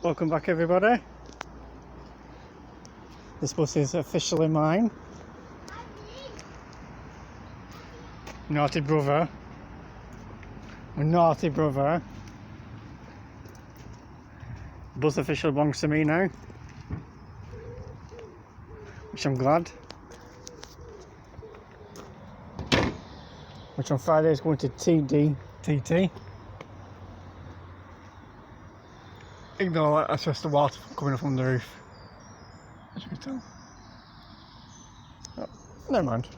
Welcome back everybody. This bus is officially mine. Naughty brother. My naughty brother. Bus officially belongs to me now. Which I'm glad. Which on Friday is going to TT. Ignore that, that's just the water coming up from the roof. As you can tell. Oh, never mind.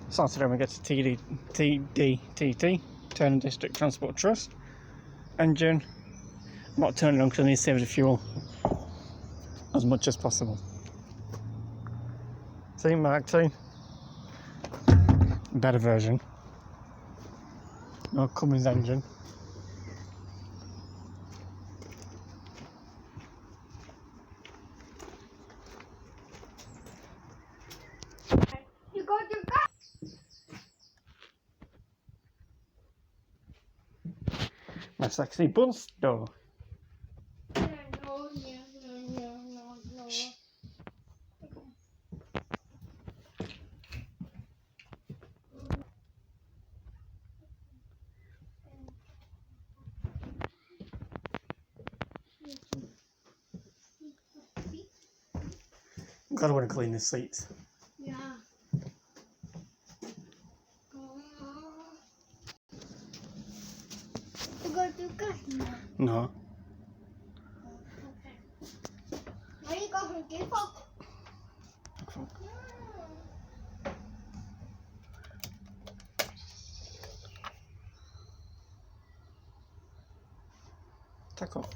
Saturday we get to TT, Turner District Transport Trust. Engine. I'm not turning on because I need to save the fuel as much as possible. See, Mark II. Better version. No Cummins engine. My sexy bus door. No. I'm glad I want to clean the seats. Yeah. You go to customer. No. Okay. Where you go from Depot? Tack off.